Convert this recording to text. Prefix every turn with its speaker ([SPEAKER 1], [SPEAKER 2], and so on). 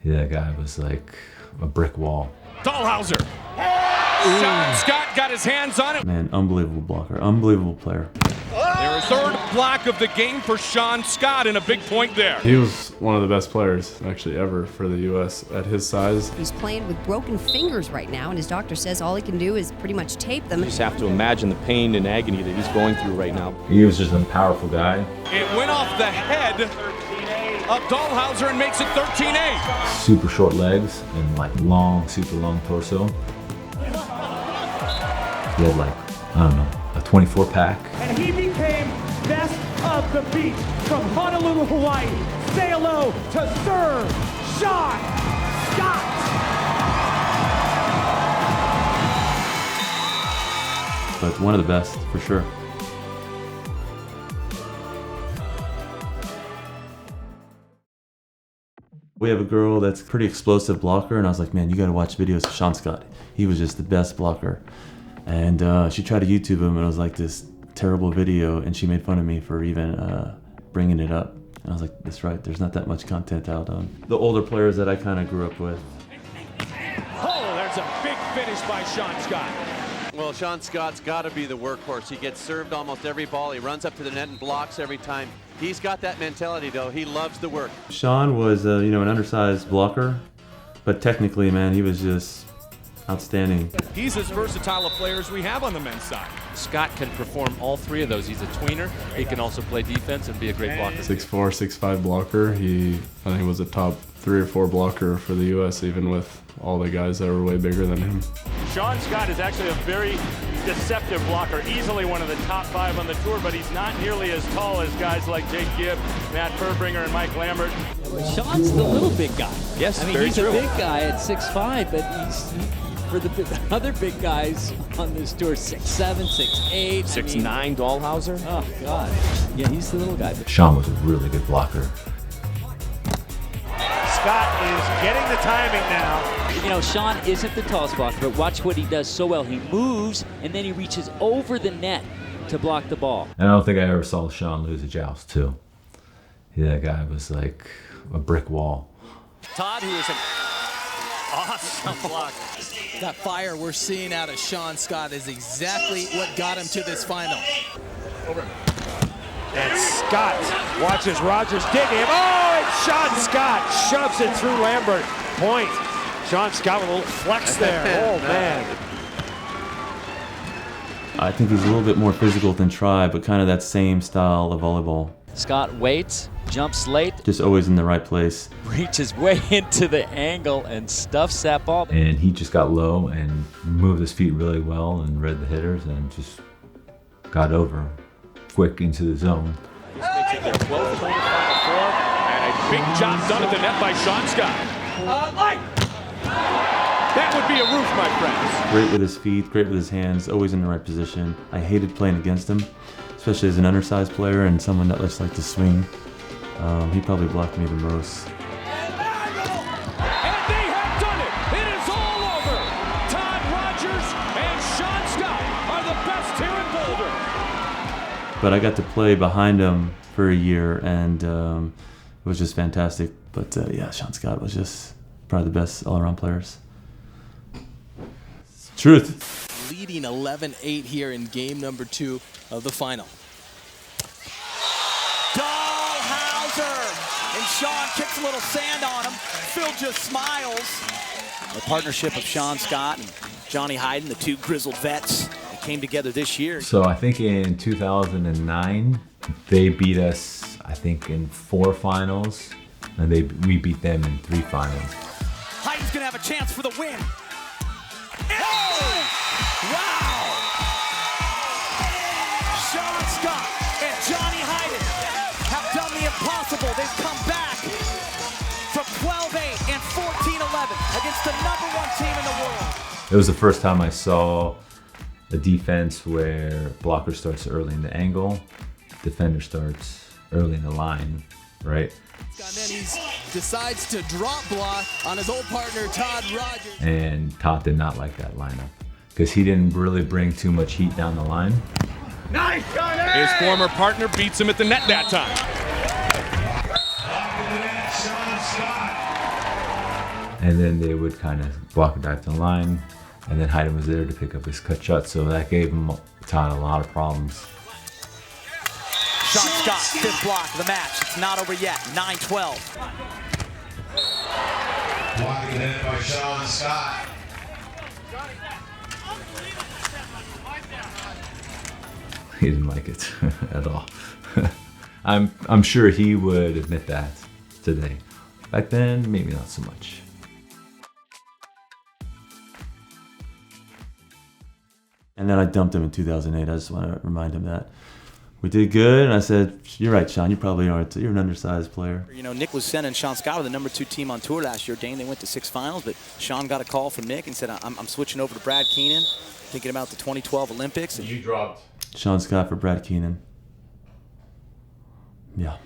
[SPEAKER 1] That guy was like a brick wall.
[SPEAKER 2] Dalhausser. Sean Scott got his hands on it.
[SPEAKER 1] Man, unbelievable blocker, unbelievable player.
[SPEAKER 2] Their third block of the game for Sean Scott, and a big point there.
[SPEAKER 3] He was one of the best players actually ever for the U.S. at his size.
[SPEAKER 4] He's playing with broken fingers right now, and his doctor says all he can do is pretty much tape them.
[SPEAKER 5] You just have to imagine the pain and agony that he's going through right now.
[SPEAKER 1] He was just a powerful guy.
[SPEAKER 2] It went off the head of Dalhausser and makes it 13-8.
[SPEAKER 1] Super short legs and like long, super long torso. He had like, I don't know, a 24 pack.
[SPEAKER 6] And he became best of the beach from Honolulu, Hawaii. Say hello to Sir Sean Scott.
[SPEAKER 1] But one of the best, for sure. We have a girl that's a pretty explosive blocker, and I was like, man, you gotta watch videos of Sean Scott. He was just the best blocker. And she tried to YouTube him, and it was like this terrible video, and she made fun of me for even bringing it up. And I was like, that's right, there's not that much content out on the older players that I kind of grew up with.
[SPEAKER 2] Oh, there's a big finish by Sean Scott.
[SPEAKER 7] Well, Sean Scott's got to be the workhorse. He gets served almost every ball. He runs up to the net and blocks every time. He's got that mentality, though. He loves the work.
[SPEAKER 1] Sean was, an undersized blocker, but technically, man, he was just outstanding.
[SPEAKER 2] He's as versatile a player as we have on the men's side.
[SPEAKER 5] Scott can perform all three of those. He's a tweener. He can also play defense and be a great blocker.
[SPEAKER 3] 6'4", 6'5" blocker. I think was a top 3 or 4 blocker for the U.S. even with all the guys that were way bigger than him.
[SPEAKER 8] Sean Scott is actually a very deceptive blocker, easily one of the top 5 on the tour, but he's not nearly as tall as guys like Jake Gibb, Matt Furbringer, and Mike Lambert.
[SPEAKER 9] Sean's the little big guy.
[SPEAKER 5] Yes,
[SPEAKER 9] I mean,
[SPEAKER 5] very
[SPEAKER 9] he's
[SPEAKER 5] true.
[SPEAKER 9] a big guy at 6'5", but for the other big guys on this tour, 6'7", 6'8".
[SPEAKER 5] 6'9", Dalhausser.
[SPEAKER 9] Oh, God. Yeah, he's the little guy.
[SPEAKER 1] Sean was a really good blocker.
[SPEAKER 6] Scott is getting the timing now.
[SPEAKER 9] You know, Sean isn't the tallest blocker, but watch what he does so well. He moves, and then he reaches over the net to block the ball.
[SPEAKER 1] And I don't think I ever saw Sean lose a joust, too. That guy was like a brick wall.
[SPEAKER 8] Todd, who is an awesome blocker.
[SPEAKER 10] That fire we're seeing out of Sean Scott is exactly what got him to this final.
[SPEAKER 6] Over. And Scott watches Rogers dig him. Oh, and Sean Scott shoves it through Lambert. Point. Sean Scott with a little flex there. Oh, man.
[SPEAKER 1] I think he's a little bit more physical than Tri, but kind of that same style of volleyball.
[SPEAKER 9] Scott waits, jumps late,
[SPEAKER 1] Just always in the right place.
[SPEAKER 9] reaches way into the angle and stuffs that ball.
[SPEAKER 1] And he just got low and moved his feet really well and read the hitters and just got over quick into the zone.
[SPEAKER 2] This makes it their 12th point Final Four, and a big job done at the net by Sean Scott. That would be a roof, my friends.
[SPEAKER 1] Great with his feet, great with his hands, always in the right position. I hated playing against him, especially as an undersized player and someone that just likes to swing. He probably blocked me the most.
[SPEAKER 2] And they have done it. It is all over. Todd Rogers and Sean Scott are the best here in Boulder.
[SPEAKER 1] But I got to play behind him for a year, and it was just fantastic. But yeah, Sean Scott was just probably the best all-around players. Truth.
[SPEAKER 10] Leading 11-8 here in game number 2 of the final. Dalhausser! And Sean kicks a little sand on him. Phil just smiles.
[SPEAKER 11] The partnership of Sean Scott and Johnny Hyden, the 2 grizzled vets, that came together this year.
[SPEAKER 1] So I think in 2009, they beat us, I think, in 4 finals, and we beat them in 3 finals.
[SPEAKER 10] Hyden's gonna have a chance for the win. Oh! Wow! Sean Scott and Johnny Hyden have done the impossible. They've come back from 12-8 and 14-11 against the #1 team in the world.
[SPEAKER 1] It was the first time I saw a defense where blocker starts early in the angle, defender starts early in the line, right?
[SPEAKER 10] And then he decides to drop block on his old partner, Todd Rogers.
[SPEAKER 1] And Todd did not like that lineup because he didn't really bring too much heat down the line.
[SPEAKER 2] Nice, Johnny! His former partner beats him at the net that time.
[SPEAKER 12] and then they would kind of block it back to the line, and then Hyden was there to pick up his cut shot, so that gave Todd a lot of problems.
[SPEAKER 11] Sean Scott, 5th block of the match. It's not over yet. 9-12.
[SPEAKER 13] Blocking it by Sean Scott.
[SPEAKER 12] He didn't like it at all. I'm sure he would admit that today. Back then, maybe not so much.
[SPEAKER 1] And then I dumped him in 2008. I just want to remind him that we did good. And I said, "You're right, Sean. You probably are. You're an undersized player."
[SPEAKER 11] You know, Nick Lucena and Sean Scott were the #2 team on tour last year. Dane, they went to 6 finals, but Sean got a call from Nick and said, I'm switching over to Brad Keenan, thinking about the 2012 Olympics. And
[SPEAKER 3] you dropped
[SPEAKER 1] Sean Scott for Brad Keenan. Yeah.